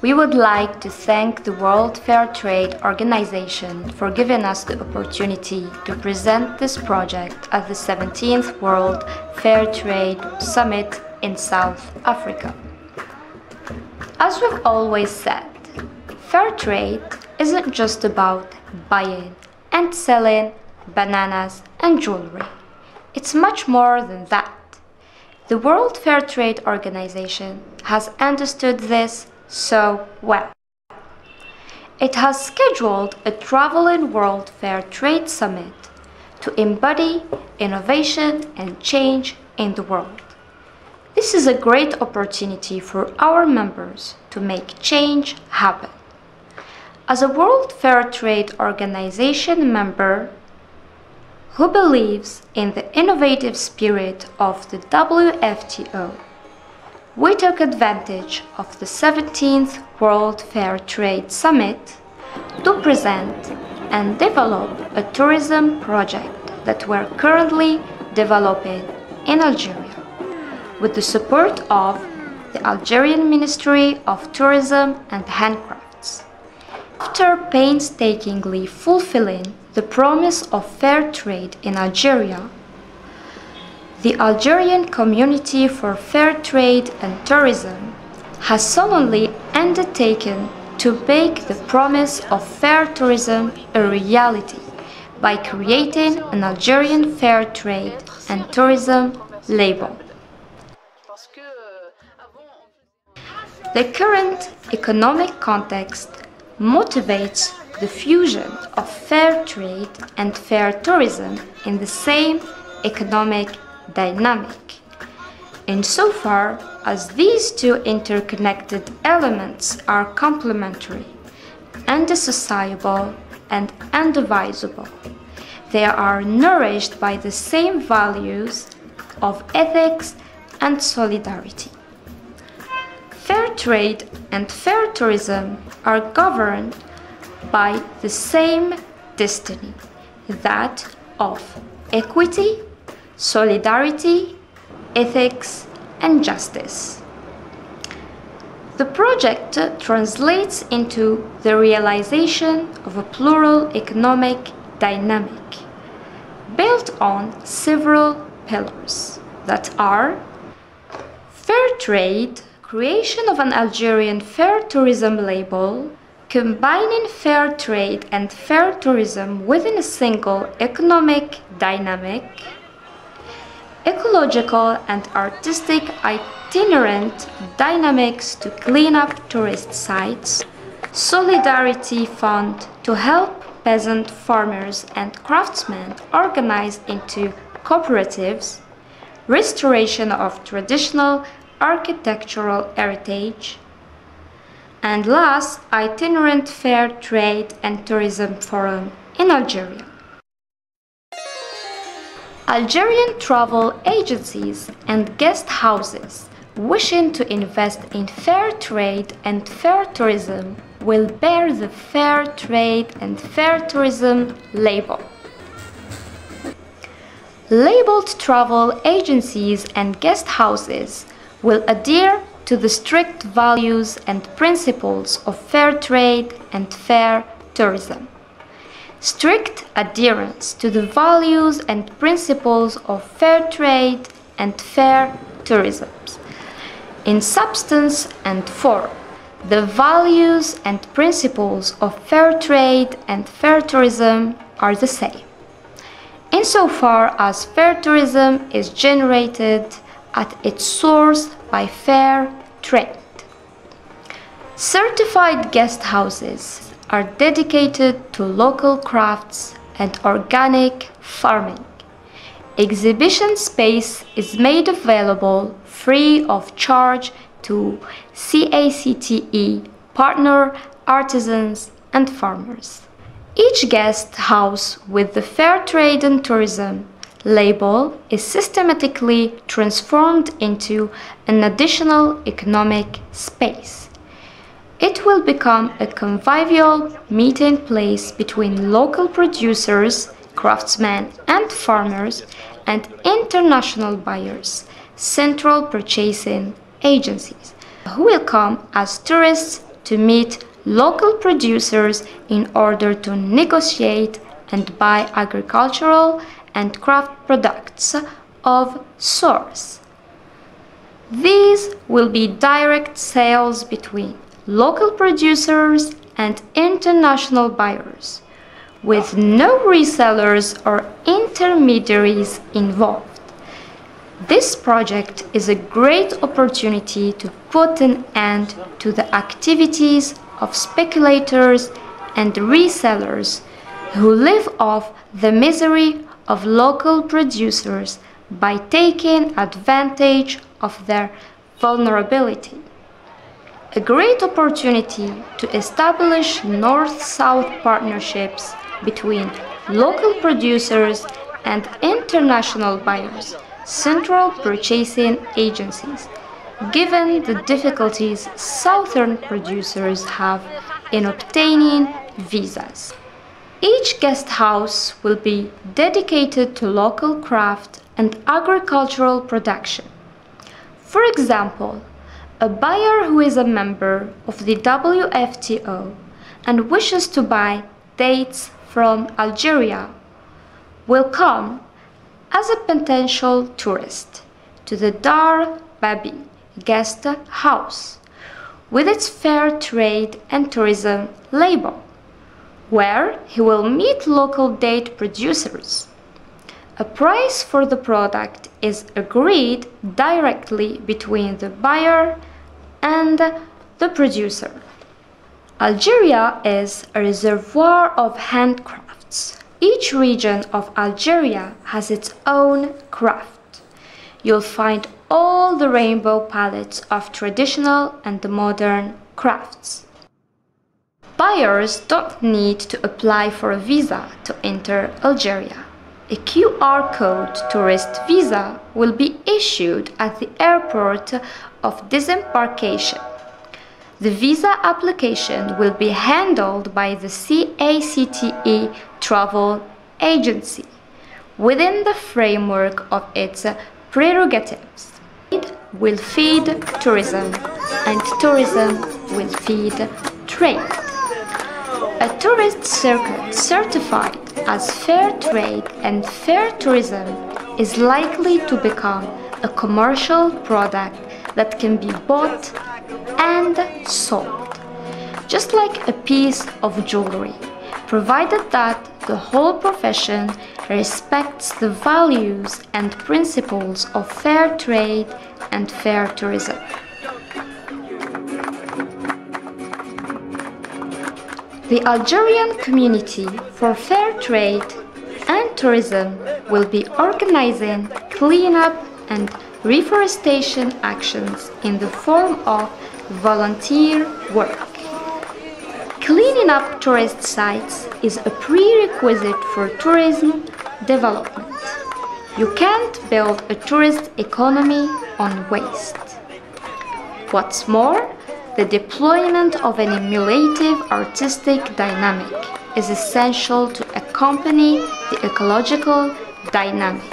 We would like to thank the World Fair Trade Organization for giving us the opportunity to present this project at the 17th World Fair Trade Summit in South Africa. As we've always said, fair trade isn't just about buying and selling bananas and jewelry. It's much more than that. The World Fair Trade Organization has understood this so well. It has scheduled a traveling World Fair Trade Summit to embody innovation and change in the world. This is a great opportunity for our members to make change happen. As a World Fair Trade Organization member who believes in the innovative spirit of the WFTO, we took advantage of the 17th World Fair Trade Summit to present and develop a tourism project that we're currently developing in Algeria, with the support of the Algerian Ministry of Tourism and Handcrafts. After painstakingly fulfilling the promise of fair trade in Algeria, the Algerian Community for Fair Trade and Tourism has solemnly undertaken to make the promise of fair tourism a reality by creating an Algerian Fair Trade and Tourism label. The current economic context motivates the fusion of fair trade and fair tourism in the same economic dynamic, insofar as these two interconnected elements are complementary, indissociable, and indivisible. They are nourished by the same values of ethics and solidarity. Fair trade and fair tourism are governed by the same destiny, that of equity, solidarity, ethics, and justice. The project translates into the realization of a plural economic dynamic built on several pillars that are fair trade, creation of an Algerian fair tourism label, combining fair trade and fair tourism within a single economic dynamic, ecological and artistic itinerant dynamics to clean up tourist sites, solidarity fund to help peasant farmers and craftsmen organize into cooperatives, restoration of traditional architectural heritage, and last, itinerant fair trade and tourism forum in Algeria. Algerian travel agencies and guest houses wishing to invest in fair trade and fair tourism will bear the Fair Trade and Fair Tourism label. Labeled travel agencies and guest houses will adhere to the strict values and principles of fair trade and fair tourism. Strict adherence to the values and principles of fair trade and fair tourism. In substance and form, the values and principles of fair trade and fair tourism are the same, insofar as fair tourism is generated at its source by fair trade. Certified guest houses are dedicated to local crafts and organic farming. Exhibition space is made available free of charge to CACTE partner artisans and farmers. Each guest house with the Fair Trade and Tourism label is systematically transformed into an additional economic space. It will become a convivial meeting place between local producers, craftsmen and farmers, and international buyers, central purchasing agencies, who will come as tourists to meet local producers in order to negotiate and buy agricultural and craft products of source. These will be direct sales between local producers and international buyers, with no resellers or intermediaries involved. This project is a great opportunity to put an end to the activities of speculators and resellers who live off the misery of local producers by taking advantage of their vulnerability. A great opportunity to establish North-South partnerships between local producers and international buyers, central purchasing agencies, given the difficulties Southern producers have in obtaining visas. Each guest house will be dedicated to local craft and agricultural production. For example, a buyer who is a member of the WFTO and wishes to buy dates from Algeria will come as a potential tourist to the Dar Babi guest house with its fair trade and tourism label, where he will meet local date producers. A price for the product is agreed directly between the buyer and the producer. Algeria is a reservoir of handcrafts. Each region of Algeria has its own craft. You'll find all the rainbow palettes of traditional and modern crafts. Buyers don't need to apply for a visa to enter Algeria. A QR code tourist visa will be issued at the airport of disembarkation. The visa application will be handled by the CACTE travel agency within the framework of its prerogatives. Trade will feed tourism, and tourism will feed trade. A tourist circuit certified as fair trade and fair tourism is likely to become a commercial product that can be bought and sold, just like a piece of jewelry, provided that the whole profession respects the values and principles of fair trade and fair tourism. The Algerian Community for Fair Trade and Tourism will be organizing cleanup and reforestation actions in the form of volunteer work. Cleaning up tourist sites is a prerequisite for tourism development. You can't build a tourist economy on waste. What's more, the deployment of an emulative artistic dynamic is essential to accompany the ecological dynamic.